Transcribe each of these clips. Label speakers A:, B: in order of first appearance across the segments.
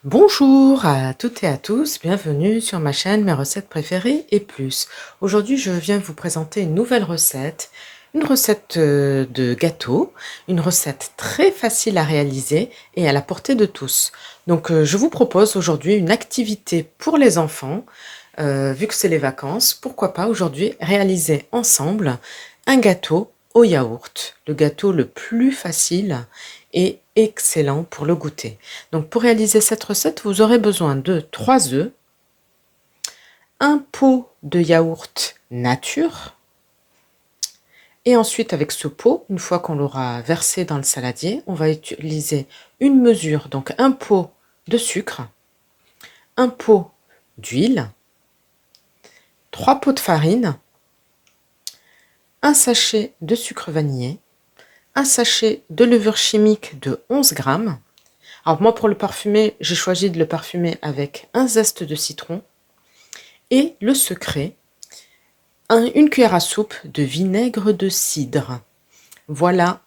A: Bonjour à toutes et à tous, bienvenue sur ma chaîne Mes recettes préférées et plus. Aujourd'hui, je viens vous présenter une recette de gâteau, une recette très facile à réaliser et à la portée de tous. Donc, je vous propose aujourd'hui une activité pour les enfants, vu que c'est les vacances. Pourquoi pas aujourd'hui réaliser ensemble un gâteau au yaourt, le gâteau le plus facile et excellent pour le goûter. Donc pour réaliser cette recette, vous aurez besoin de 3 œufs, un pot de yaourt nature, et ensuite avec ce pot, une fois qu'on l'aura versé dans le saladier, on va utiliser une mesure, donc un pot de sucre, un pot d'huile, 3 pots de farine, un sachet de sucre vanillé, un sachet de levure chimique de 11 grammes. Alors moi pour le parfumer, j'ai choisi de le parfumer avec un zeste de citron et le secret, une cuillère à soupe de vinaigre de cidre. Voilà,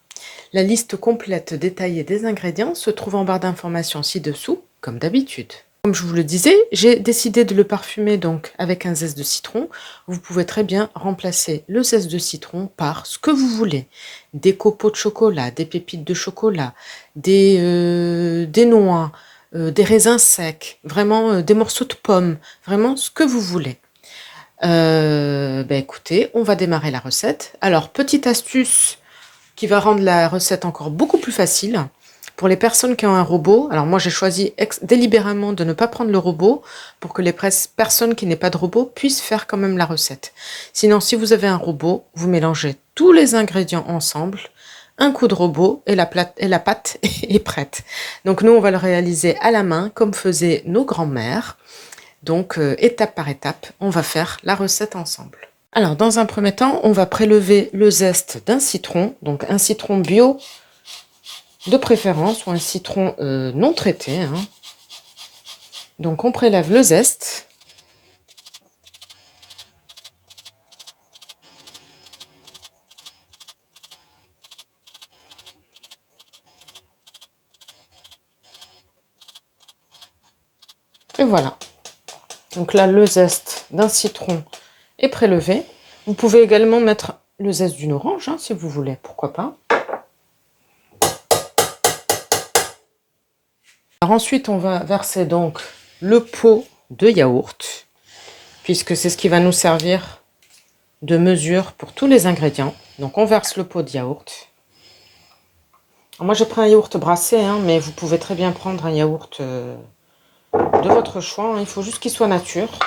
A: la liste complète détaillée des ingrédients se trouve en barre d'informations ci-dessous, comme d'habitude. Comme je vous le disais, j'ai décidé de le parfumer donc avec un zeste de citron. Vous pouvez très bien remplacer le zeste de citron par ce que vous voulez. Des copeaux de chocolat, des pépites de chocolat, des noix, des raisins secs, vraiment des morceaux de pommes, vraiment ce que vous voulez. Écoutez, on va démarrer la recette. Alors, petite astuce qui va rendre la recette encore beaucoup plus facile. Pour les personnes qui ont un robot, alors moi j'ai choisi délibérément de ne pas prendre le robot pour que les personnes qui n'aient pas de robot puissent faire quand même la recette. Sinon, si vous avez un robot, vous mélangez tous les ingrédients ensemble, un coup de robot et la pâte est prête. Donc nous, on va le réaliser à la main comme faisaient nos grands-mères. Donc, étape par étape, on va faire la recette ensemble. Alors, dans un premier temps, on va prélever le zeste d'un citron, donc un citron bio de préférence, ou un citron non traité, hein. Donc, on prélève le zeste. Et voilà. Donc là, le zeste d'un citron est prélevé. Vous pouvez également mettre le zeste d'une orange, hein, si vous voulez, pourquoi pas. Alors ensuite, on va verser donc le pot de yaourt, puisque c'est ce qui va nous servir de mesure pour tous les ingrédients. Donc on verse le pot de yaourt. Alors moi j'ai pris un yaourt brassé, hein, mais vous pouvez très bien prendre un yaourt de votre choix, hein. Il faut juste qu'il soit nature.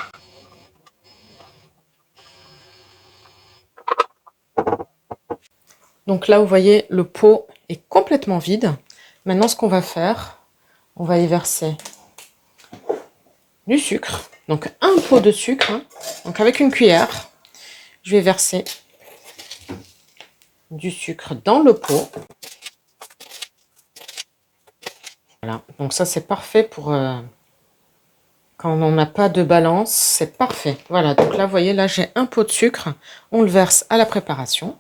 A: Donc là vous voyez le pot est complètement vide. Maintenant ce qu'on va faire, on va y verser du sucre. Donc un pot de sucre, hein. Donc avec une cuillère, je vais verser du sucre dans le pot. Voilà, donc ça c'est parfait pour quand on n'a pas de balance, c'est parfait. Voilà, donc là vous voyez, là j'ai un pot de sucre, on le verse à la préparation.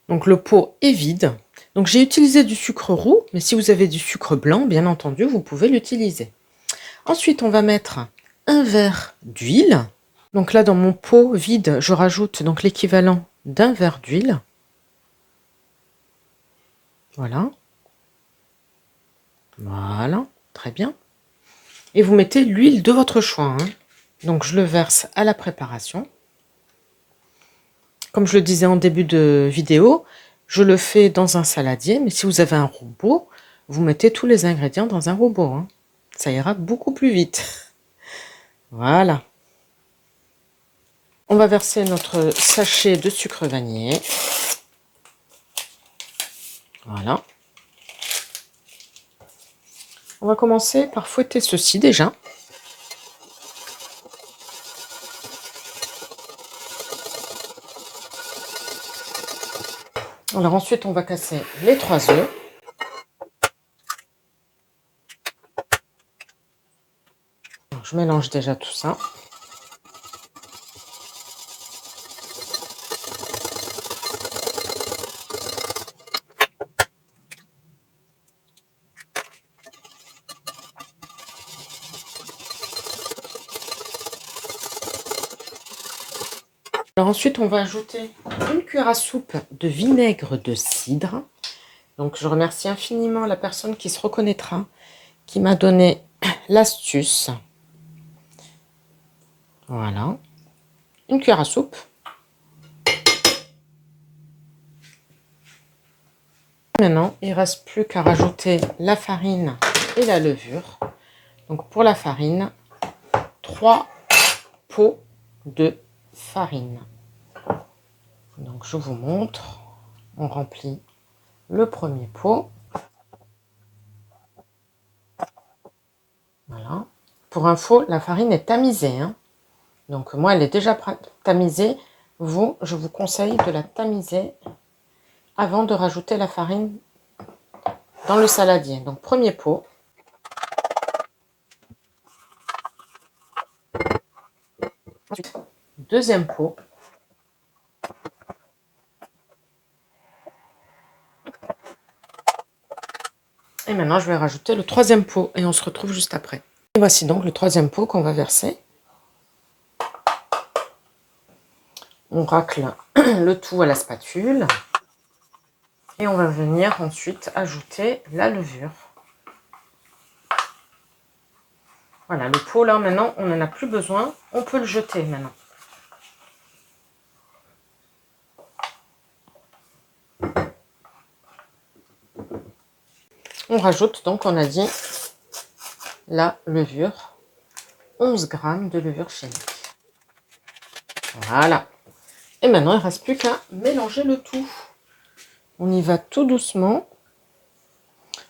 A: Donc le pot est vide. Donc j'ai utilisé du sucre roux, mais si vous avez du sucre blanc, bien entendu, vous pouvez l'utiliser. Ensuite, on va mettre un verre d'huile. Donc là, dans mon pot vide, je rajoute donc l'équivalent d'un verre d'huile. Voilà. Voilà, très bien. Et vous mettez l'huile de votre choix, hein. Donc je le verse à la préparation. Comme je le disais en début de vidéo, je le fais dans un saladier, mais si vous avez un robot, vous mettez tous les ingrédients dans un robot, hein. Ça ira beaucoup plus vite. Voilà. On va verser notre sachet de sucre vanillé. Voilà. On va commencer par fouetter ceci déjà. Alors ensuite, on va casser les 3 œufs. Alors, je mélange déjà tout ça. Alors ensuite, on va ajouter une cuillère à soupe de vinaigre de cidre. Donc je remercie infiniment la personne qui se reconnaîtra, qui m'a donné l'astuce. Voilà. Une cuillère à soupe. Maintenant, il ne reste plus qu'à rajouter la farine et la levure. Donc pour la farine, 3 pots de farine. Donc je vous montre. On remplit le premier pot. Voilà. Pour info, la farine est tamisée, hein. Donc moi, elle est déjà tamisée. Vous, je vous conseille de la tamiser avant de rajouter la farine dans le saladier. Donc premier pot. Ensuite, deuxième pot. Et maintenant, je vais rajouter le troisième pot et on se retrouve juste après. Et voici donc le troisième pot qu'on va verser. On racle le tout à la spatule. Et on va venir ensuite ajouter la levure. Voilà, le pot là maintenant, on n'en a plus besoin. On peut le jeter maintenant. On rajoute donc, on a dit, la levure. 11 g de levure chimique. Voilà. Et maintenant, il ne reste plus qu'à mélanger le tout. On y va tout doucement.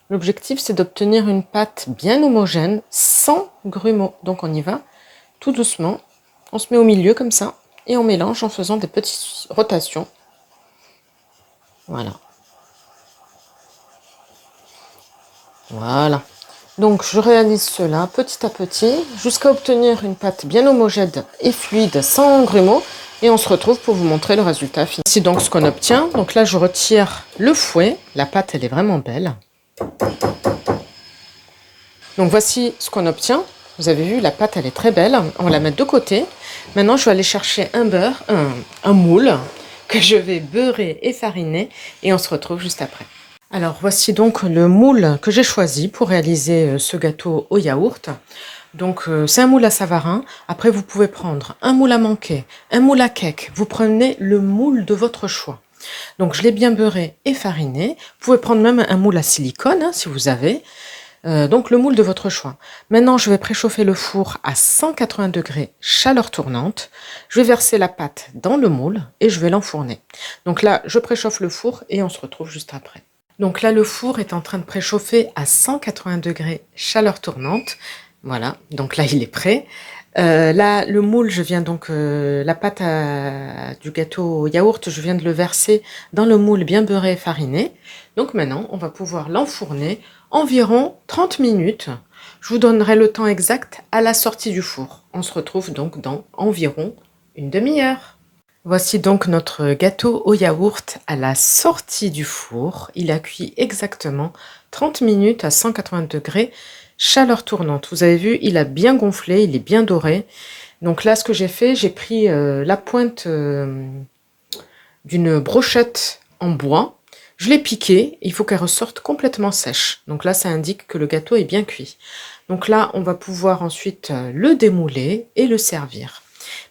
A: L'objectif, c'est d'obtenir une pâte bien homogène, sans grumeaux. Donc, on y va tout doucement. On se met au milieu comme ça. Et on mélange en faisant des petites rotations. Voilà. Voilà. Donc, je réalise cela petit à petit jusqu'à obtenir une pâte bien homogène et fluide, sans grumeaux. Et on se retrouve pour vous montrer le résultat final. Voici donc ce qu'on obtient. Donc là, je retire le fouet. La pâte, elle est vraiment belle. Donc voici ce qu'on obtient. Vous avez vu, la pâte, elle est très belle. On va la mettre de côté. Maintenant, je vais aller chercher un moule que je vais beurrer et fariner. Et on se retrouve juste après. Alors, voici donc le moule que j'ai choisi pour réaliser ce gâteau au yaourt. Donc, c'est un moule à Savarin. Après, vous pouvez prendre un moule à manquer, un moule à cake. Vous prenez le moule de votre choix. Donc, je l'ai bien beurré et fariné. Vous pouvez prendre même un moule à silicone, hein, si vous avez. Donc, le moule de votre choix. Maintenant, je vais préchauffer le four à 180 degrés, chaleur tournante. Je vais verser la pâte dans le moule et je vais l'enfourner. Donc là, je préchauffe le four et on se retrouve juste après. Donc là, le four est en train de préchauffer à 180 degrés, chaleur tournante. Voilà, donc là, il est prêt. Là, le moule, je viens donc, la pâte du gâteau au yaourt, je viens de le verser dans le moule bien beurré et fariné. Donc maintenant, on va pouvoir l'enfourner environ 30 minutes. Je vous donnerai le temps exact à la sortie du four. On se retrouve donc dans environ une demi-heure. Voici donc notre gâteau au yaourt à la sortie du four. Il a cuit exactement 30 minutes à 180 degrés, chaleur tournante. Vous avez vu, il a bien gonflé, il est bien doré. Donc là, ce que j'ai fait, j'ai pris la pointe d'une brochette en bois. Je l'ai piquée, il faut qu'elle ressorte complètement sèche. Donc là, ça indique que le gâteau est bien cuit. Donc là, on va pouvoir ensuite le démouler et le servir.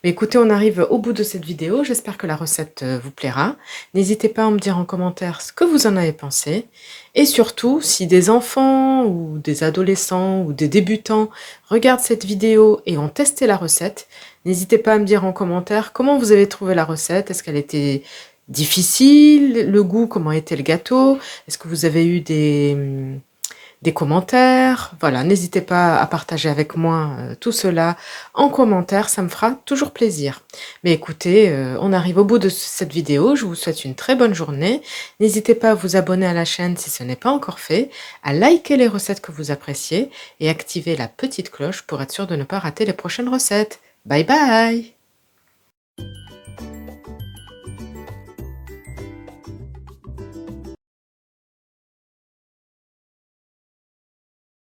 A: Mais écoutez, on arrive au bout de cette vidéo. J'espère que la recette vous plaira. N'hésitez pas à me dire en commentaire ce que vous en avez pensé. Et surtout, si des enfants ou des adolescents ou des débutants regardent cette vidéo et ont testé la recette, n'hésitez pas à me dire en commentaire comment vous avez trouvé la recette. Est-ce qu'elle était difficile? Le goût, comment était le gâteau? Est-ce que vous avez eu des commentaires? Voilà, n'hésitez pas à partager avec moi tout cela en commentaire, ça me fera toujours plaisir. Mais écoutez, on arrive au bout de cette vidéo, je vous souhaite une très bonne journée. N'hésitez pas à vous abonner à la chaîne si ce n'est pas encore fait, à liker les recettes que vous appréciez et activer la petite cloche pour être sûr de ne pas rater les prochaines recettes. Bye bye!